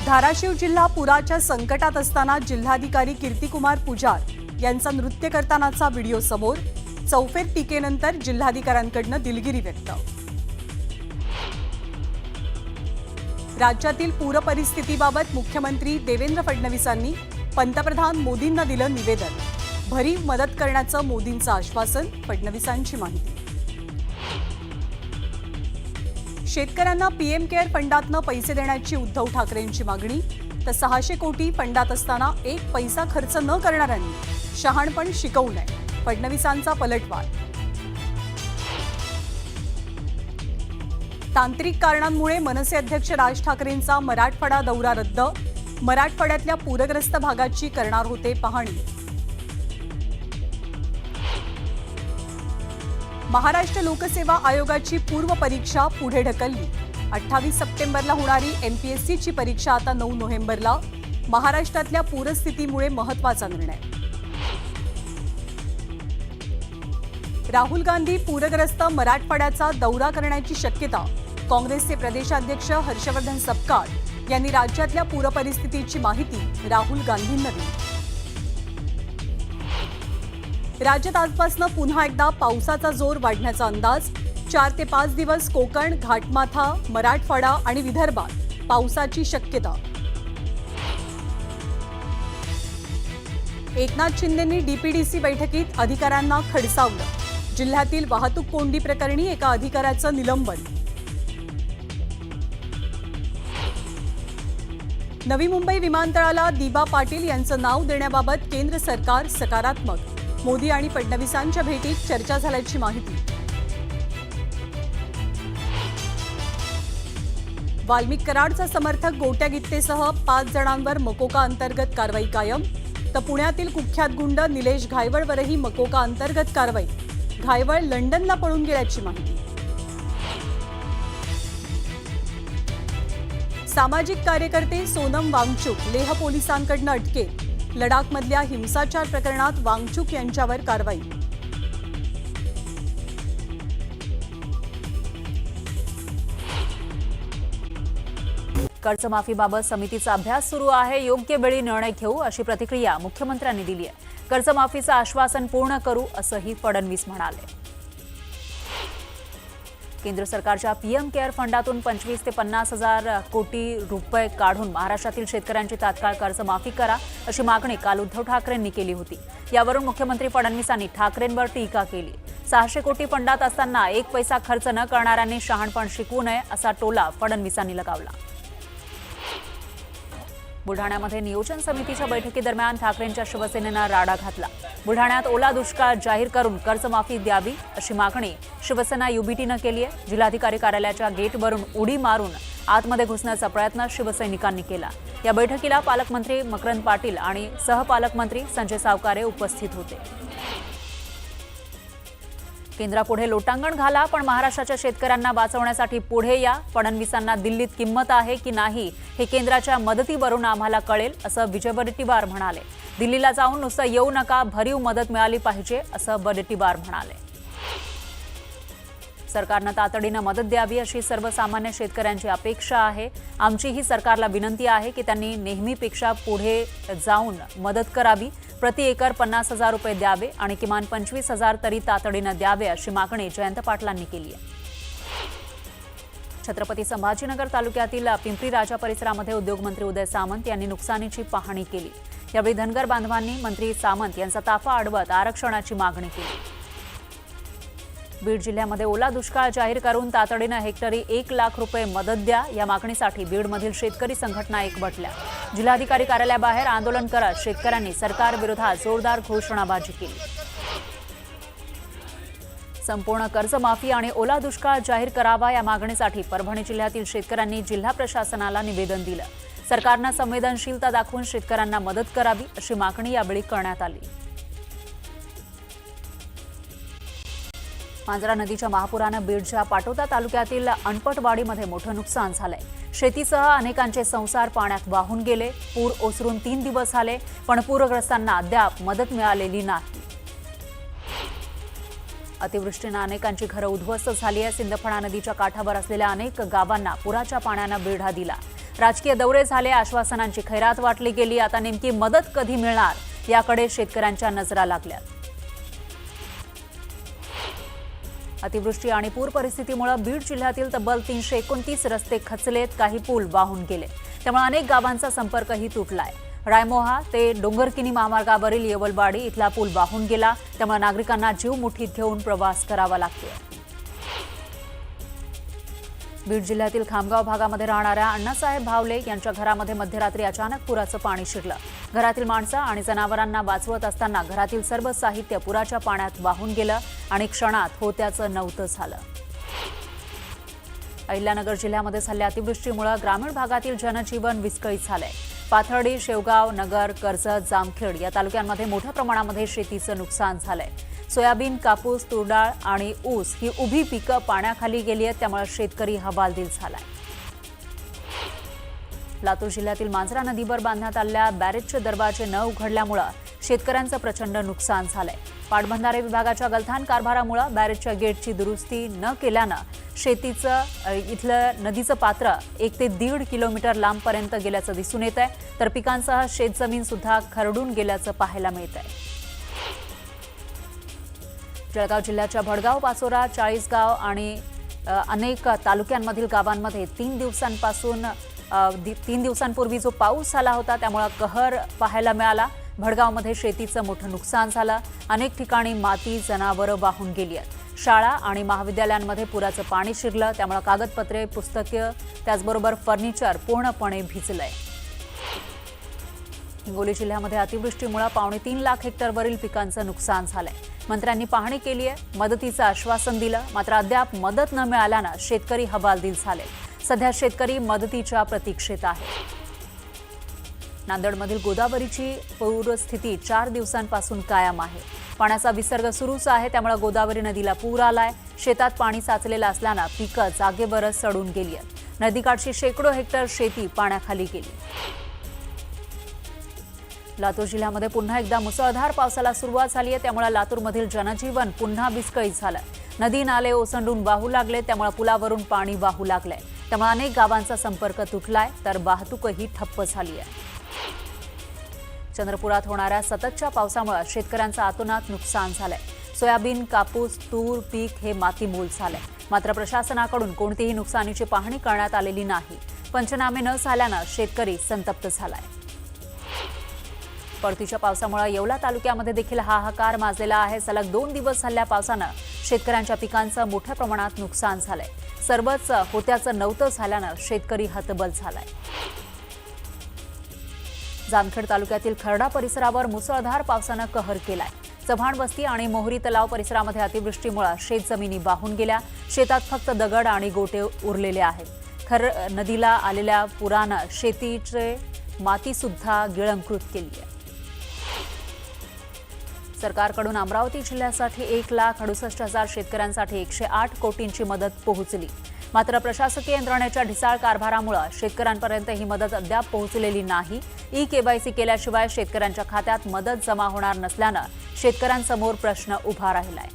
धाराशिव जिल्हा पुराच्या संकटात असताना जिल्हाधिकारी कीर्तिकुमार पुजार यांचा नृत्य करतानाचा व्हिडिओ समोर। चौफेर टीकेनंतर जिल्हाधिकाऱ्यांकडून दिलगिरी व्यक्त। राज्यातील पूर परिस्थितीबाबत मुख्यमंत्री देवेंद्र फडणवीसांनी पंतप्रधान मोदींना दिलं निवेदन। भरीव मदत करण्याचं मोदींचं आश्वासन। फडणवीसांची माहिती। शेतकऱ्यांना पीएम केअर फंडातनं पैसे देण्याची उद्धव ठाकरेंची मागणी। तर 600 कोटी फंडात असताना एक पैसा खर्च न करणाऱ्यांनी शहाणपण शिकवू नये। फडणवीसांचा पलटवार। तांत्रिक कारणांमुळे मनसे अध्यक्ष राज ठाकरेंचा मराठवाडा दौरा रद्द। मराठवाड्यातल्या पूरग्रस्त भागाची करणार होते पाहणी। महाराष्ट्र लोकसेवा आयोगाची पूर्व परीक्षा पुढे ढकलली। 28 सप्टेंबरला होणारी एमपीएससीची परीक्षा आता 9 नोव्हेंबरला। महाराष्ट्रातल्या पूरस्थितीमुळे महत्त्वाचा निर्णय। राहुल गांधी पूरग्रस्त मराठवाड्याचा दौरा करण्याची शक्यता। काँग्रेसचे प्रदेशाध्यक्ष हर्षवर्धन सपकाळ यांनी राज्यातल्या पूरपरिस्थितीची माहिती राहुल गांधींना दिली। राज्यात आजपासून पुन्हा एकदा पावसाचा जोर वाढण्याचा अंदाज। 4 ते 5 दिवस कोकण, घाटमाथा, मराठवाडा आणि विदर्भात पावसाची शक्यता। एकनाथ शिंदेंनी डीपीडीसी बैठकीत अधिकाऱ्यांना खडसावलं। जिल्ह्यातील वाहतूक कोंडी प्रकरणी एका अधिकाऱ्याचं निलंबन। नवी मुंबई विमानतळाला दिबा पाटील यांचं नाव देण्याबाबत केंद्र सरकार सकारात्मक। मोदी आणि फडणवीसांच्या भेटीत चर्चा झाल्याची माहिती। वाल्मिक कराडचा समर्थक गोट्या गित्तेसह 5 जणांवर मकोका अंतर्गत कारवाई कायम। तर पुण्यातील कुख्यात गुंड निलेश घायवळवरही मकोका अंतर्गत कारवाई। घायवळ लंडनला पळून गेल्याची माहिती। सामाजिक कार्यकर्ते सोनम वांगचुक लेह पोलिसांकडून अटकेत। लडाखमधल्या हिंसाचार प्रकरणात वांगचुक यांच्यावर कारवाई। कर्जमाफीबाबत समितीचा अभ्यास सुरू आहे। योग्य वेळी निर्णय घेऊ अशी प्रतिक्रिया मुख्यमंत्र्यांनी दिली आहे। कर्जमाफीचं आश्वासन पूर्ण करू असंही फडणवीस म्हणाले। केंद्र सरकारच्या पीएम केअर फंडातून 25 ते 50 हजार कोटी रुपये काढून महाराष्ट्रातील शेतकऱ्यांची तात्काळ कर्जमाफी करा अशी मागणी काल उद्धव ठाकरेंनी केली होती। यावरून मुख्यमंत्री फडणवीसांनी ठाकरेंवर टीका केली। 600 कोटी फंडात असताना एक पैसा खर्च न करणाऱ्यांनी शहाणपण शिकवू नये असा टोला फडणवीसांनी लगावला। बुलढाण्यामध्ये नियोजन समितीच्या बैठकीदरम्यान ठाकरेंच्या शिवसेनेनं राडा घातला। बुलढाण्यात ओला दुष्काळ जाहीर करून कर्जमाफी द्यावी अशी मागणी शिवसेना युबीटीनं केली आहे। जिल्हाधिकारी कार्यालयाच्या गेटवरून उडी मारून आतमध्ये घुसण्याचा प्रयत्न शिवसैनिकांनी केला। या बैठकीला पालकमंत्री मकरंद पाटील आणि सहपालकमंत्री संजय सावकारे उपस्थित होते। केंद्रापुढे लोटांगण घाला पण महाराष्ट्राच्या शेतकऱ्यांना वाचवण्यासाठी पुढे या। फडणवीसांना दिल्लीत किंमत आहे की नाही हे केंद्राच्या मदतीवरून आम्हाला कळेल असं विजय वडेट्टीवार म्हणाले। दिल्लीला जाऊन नुसतं येऊ नका, भरीव मदत मिळाली पाहिजे असं वडेट्टीवार म्हणाले। सरकारनं तातडीनं मदत द्यावी अशी सर्वसामान्य शेतकऱ्यांची अपेक्षा आहे। आमचीही सरकारला विनंती आहे की त्यांनी नेहमीपेक्षा पुढे जाऊन मदत करावी। प्रति एकर 50,000 रुपये द्यावे आणि किमान 25,000 तरी तातडीनं द्यावे अशी मागणी जयंत पाटलांनी केली आहे। छत्रपती संभाजीनगर तालुक्यातील पिंपरी राजा परिसरामध्ये उद्योगमंत्री उदय सामंत यांनी नुकसानीची पाहणी केली। यावेळी धनगर बांधवांनी मंत्री सामंत यांचा ताफा अडवत आरक्षणाची मागणी केली। बीड जिल्ह्यामध्ये ओला दुष्काळ जाहीर करून तातडीनं हेक्टरी 1 लाख रुपये मदत द्या या मागणीसाठी बीडमधील शेतकरी संघटना एकवटल्या। जिल्हाधिकारी कार्यालयाबाहेर आंदोलन करत शेतकऱ्यांनी सरकारविरोधात जोरदार घोषणाबाजी केली। संपूर्ण कर्जमाफी आणि ओला दुष्काळ जाहीर करावा या मागणीसाठी परभणी जिल्ह्यातील शेतकऱ्यांनी जिल्हा प्रशासनाला निवेदन दिलं। सरकारनं संवेदनशीलता दाखवून शेतकऱ्यांना मदत करावी अशी मागणी यावेळी करण्यात आली। मांजरा नदीच्या महापुरानं बीडच्या पाटोदा तालुक्यातील अनपटवाडीमध्ये मोठं नुकसान झालंय। शेतीसह अनेकांचे संसार पाण्यात वाहून गेले। पूर ओसरून 3 दिवस झाले पण पूरग्रस्तांना अद्याप मदत मिळालेली नाही। अतिवृष्टीने अनेकांची घरं उद्ध्वस्त झाली आहे। सिंदफणा नदीच्या काठावर असलेल्या अनेक गावांना पुराच्या पाण्याने वेढा दिला। राजकीय दौरे झाले, आश्वासनांची खैरात वाटली गेली. आता नेमकी मदत कधी मिळणार याकडे शेतकऱ्यांच्या नजरा लागल्यात. अतिवृष्टी आणि पूर परिस्थितीमुळे बीड जिल्ह्यातील तब्बल 329 रस्ते खचलेत, काही पूल वाहून गेले. त्यामुळे अनेक गावांचा संपर्कही तुटलाय. रायमोहा ते डोंगरकिनी महामार्गावरील येवलवाडी इथला पूल वाहून गेला. त्यामुळे नागरिकांना जीव मुठीत घेऊन प्रवास करावा लागतोय. बीड जिल्ह्यातील खामगाव भागामध्ये राहणाऱ्या अण्णासाहेब भावले यांच्या घरामध्ये मध्यरात्री अचानक पुराचं पाणी शिरलं. घरातील माणसं आणि जनावरांना वाचवत असताना घरातील सर्व साहित्य पुराच्या पाण्यात वाहून गेलं आणि क्षणात होत्याचं नव्हतं झालं. अहिल्यानगर जिल्ह्यामध्ये झालेल्या अतिवृष्टीमुळे ग्रामीण भागातील जनजीवन विस्कळीत झालंय. पाथर्डी, शेवगाव, नगर, कर्जत, जामखेड या तालुक्यांमध्ये मोठ्या प्रमाणामध्ये शेतीचं नुकसान झालंय. सोयाबीन, कापूस, तूरडाळ आणि ऊस ही उभी पिकं पाण्याखाली गेली आहेत. त्यामुळे शेतकरी हवालदिल झालाय. लातूर जिल्ह्यातील मांजरा नदीवर बांधण्यात आलेल्या बॅरेजचे दरवाजे न उघडल्यामुळे शेतकऱ्यांचं प्रचंड नुकसान झालंय. पाटबंधारे विभागाच्या गलथान कारभारामुळे बॅरेजच्या गेटची दुरुस्ती न केल्यानं शेतीचं इथलं नदीचं पात्र 1 ते 1.5 किलोमीटर लांबपर्यंत गेल्याचं दिसून येत आहे. तर पिकांसह शेतजमीन सुद्धा खरडून गेल्याचं पाहायला मिळत आहे. जळगाव जिल्ह्याच्या भडगाव, पाचोरा, चाळीसगाव आणि अनेक तालुक्यांमधील गावांमध्ये 3 दिवसांपूर्वी जो पाऊस झाला होता त्यामुळे कहर पाहायला मिळाला. भडगावमध्ये शेतीचं मोठं नुकसान झालं. अनेक ठिकाणी माती, जनावरं वाहून गेली आहेत. शाळा आणि महाविद्यालयांमध्ये पुराचं पाणी शिरलं. त्यामुळे कागदपत्रे, पुस्तकं त्याचबरोबर फर्निचर पूर्णपणे भिजलंय. हिंगोली जिल्ह्यामध्ये अतिवृष्टीमुळे 3.25 लाख हेक्टरवरील पिकांचं नुकसान झालंय. मंत्र्यांनी पाहणी केली आहे, मदतीचं आश्वासन दिलं, मात्र अद्याप मदत न मिळाल्यानं शेतकरी हवालदिल झाले. सध्या शेतकरी मदतीच्या प्रतीक्षेत आहे. नांदेडमधील गोदावरीची पूरस्थिती 4 दिवसांपासून कायम आहे. पाण्याचा विसर्ग सुरूच आहे. त्यामुळे गोदावरी नदीला पूर आलाय. शेतात पाणी साचलेलं असल्यानं पिकं जागेवरच सडून गेली आहेत. नदीकाठची शेकडो हेक्टर शेती पाण्याखाली गेली. लातूर जिल्ह्यामध्ये पुन्हा एकदा मुसळधार पावसाला सुरुवात झाली आहे. त्यामुळे लातूरमधील जनजीवन पुन्हा विस्कळीत झालं. नदी नाले ओसंडून वाहू लागले. त्यामुळे पुलावरून पाणी वाहू लागलंय. त्यामुळे अनेक गावांचा संपर्क तुटलाय, तर वाहतूकही ठप्प झाली आहे. चंद्रपुरात होणाऱ्या सततच्या पावसामुळे शेतकऱ्यांचं अतोनात नुकसान झालंय. सोयाबीन, कापूस, तूर पीक हे मातीमोल झालंय. मात्र प्रशासनाकडून कोणतीही नुकसानीची पाहणी करण्यात आलेली नाही. पंचनामे न झाल्यानं शेतकरी संतप्त झालाय. परतीच्या पावसामुळे येवला तालुक्यामध्ये देखील हाहाकार माजलेला आहे. सलग 2 दिवस झालेल्या पावसानं शेतकऱ्यांच्या पिकांचं मोठ्या प्रमाणात नुकसान झालंय. सर्वच होत्याचं नव्हतं झाल्यानं शेतकरी हतबल झालाय. जामखेड तालुक्यातील खर्डा परिसरावर मुसळधार पावसानं कहर केलाय. चव्हाण वस्ती आणि मोहरी तलाव परिसरामध्ये अतिवृष्टीमुळे शेतजमिनी वाहून गेल्या. शेतात फक्त दगड आणि गोटे उरलेले आहेत. नदीला आलेल्या पुरानं शेतीचे माती सुद्धा गिळंकृत केली आहे. सरकारकडून अमरावती जिल्ह्यासाठी 1,68,000 शेतकऱ्यांसाठी 108 कोटींची मदत पोहोचली. मात्र प्रशासकीय यंत्रणेच्या ढिसाळ कारभारामुळे शेतकऱ्यांपर्यंत ही मदत अद्याप पोहोचलेली नाही. ई-केवायसी केल्याशिवाय शेतकऱ्यांच्या खात्यात मदत जमा होणार नसल्यानं शेतकऱ्यांसमोर प्रश्न उभा राहिलाय.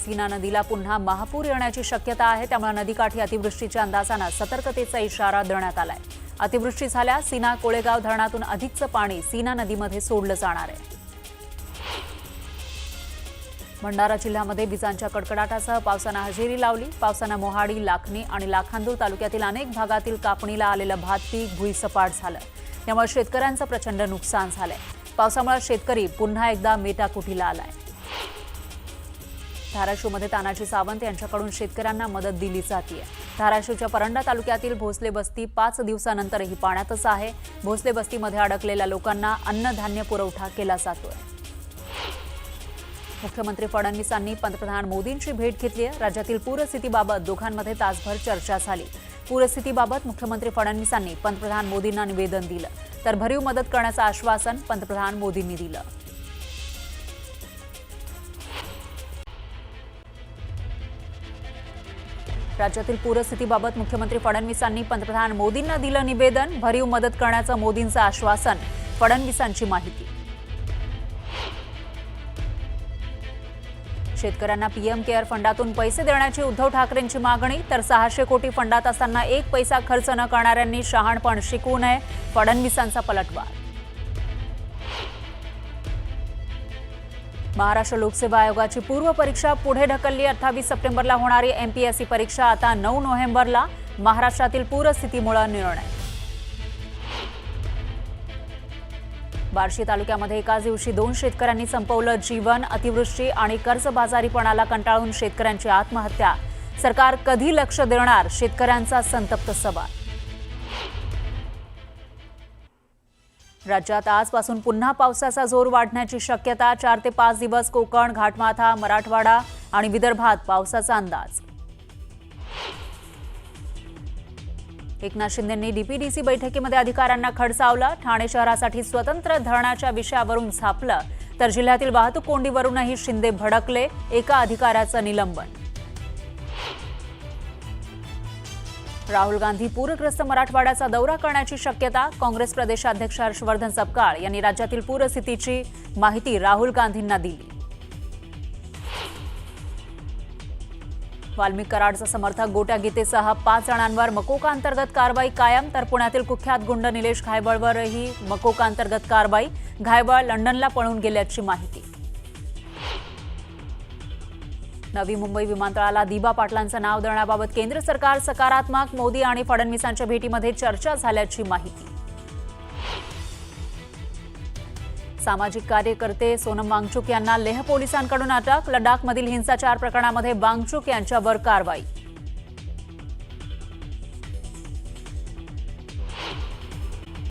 सीना नदीला पुन्हा महापूर येण्याची शक्यता आहे. त्यामुळे नदीकाठी अतिवृष्टीच्या अंदाजानं सतर्कतेचा इशारा देण्यात आलाय. अतिवृष्टी झाल्यास सीना कोळेगाव धरणातून अधिकचं पाणी सीना नदीमध्ये सोडलं जाणार आहे. भंडारा जिल्ह्यामध्ये विजांच्या कडकडाटासह पावसानं हजेरी लावली. पावसानं मोहाडी, लाखनी आणि लाखांदूर तालुक्यातील अनेक भागातील कापणीला आलेलं भात पीक भुईसपाट झालं. त्यामुळे शेतकऱ्यांचं प्रचंड नुकसान झालंय. पावसामुळे शेतकरी पुन्हा एकदा मेटाकुटीला आलाय. धाराशिवमध्ये तानाजी सावंत यांच्याकडून शेतकऱ्यांना मदत दिली जातीये. धाराशिवच्या परंडा तालुक्यातील भोसले बस्ती 5 दिवसानंतरही पाण्यातच आहे. भोसले बस्तीमध्ये अडकलेल्या लोकांना अन्नधान्य पुरवठा केला जातोय. मुख्यमंत्री फडणवीसांनी पंतप्रधान मोदींची भेट घेतली आहे. राज्यातील पूरस्थितीबाबत दोघांमध्ये तासभर चर्चा झाली. पूरस्थितीबाबत मुख्यमंत्री फडणवीसांनी पंतप्रधान मोदींना निवेदन दिलं. तर भरीव मदत करण्याचं आश्वासन पंतप्रधान मोदींनी दिलं. राज्यातील पूरस्थितीबाबत मुख्यमंत्री फडणवीसांनी पंतप्रधान मोदींना दिलं निवेदन. भरीव मदत करण्याचं मोदींचं आश्वासन. फडणवीसांची माहिती. शेतकऱ्यांना पीएम केअर फंडातून पैसे देण्याची उद्धव ठाकरेंची मागणी, तर 600 कोटी फंडात असताना 1 पैसा खर्च न करणाऱ्यांनी शहाणपण शिकवू नये, फडणवीसांचा पलटवार. महाराष्ट्र लोकसेवा आयोगाची पूर्व परीक्षा पुढे ढकलली. 28 सप्टेंबरला होणारी एमपीएससी परीक्षा आता 9 नोव्हेंबरला. महाराष्ट्रातील पूरस्थितीमुळे निर्णय. बार्शी तालुक्यामध्ये एकाच दिवशी 2 शेतकऱ्यांनी संपवलं जीवन. अतिवृष्टी आणि कर्जबाजारीपणाला कंटाळून शेतकऱ्यांची आत्महत्या. सरकार कधी लक्ष देणार? शेतकऱ्यांचा संतप्त सवाल. राज्यात आजपासून पुन्हा पावसाचा जोर वाढण्याची शक्यता. 4 ते 5 दिवस कोकण, घाटमाथा, मराठवाडा आणि विदर्भात पावसाचा अंदाज. एकनाथ शिंदेंनी डीपीडीसी बैठकीमध्ये अधिकाऱ्यांना खडसावलं. ठाणे शहरासाठी स्वतंत्र धरणाच्या विषयावरून झापलं, तर जिल्ह्यातील वाहतूक कोंडीवरूनही शिंदे भडकले. एका अधिकाऱ्याचं निलंबन. राहुल गांधी पूरग्रस्त मराठवाड्याचा दौरा करण्याची शक्यता. काँग्रेस प्रदेशाध्यक्ष हर्षवर्धन सपकाळ यांनी राज्यातील पूरस्थितीची माहिती राहुल गांधींना दिली. वाल्मिक कराडचा समर्थक गोट्या गीतेसह 5 जणांवर मकोका अंतर्गत कारवाई कायम, तर पुण्यातील कुख्यात गुंड निलेश घायवळवरही मकोका अंतर्गत कारवाई. घायवळ लंडनला पळून गेल्याची माहिती. नवी मुंबई विमानतळाला दिबा पाटलांचं नाव देण्याबाबत केंद्र सरकार सकारात्मक. मोदी आणि फडणवीसांच्या भेटीमध्ये चर्चा झाल्याची माहिती. सामाजिक कार्यकर्ते सोनम वांगचुक यांना लेह पोलिसांकडून अटक. लडाखमधील हिंसाचार प्रकरणामध्ये वांगचुक यांच्यावर कारवाई.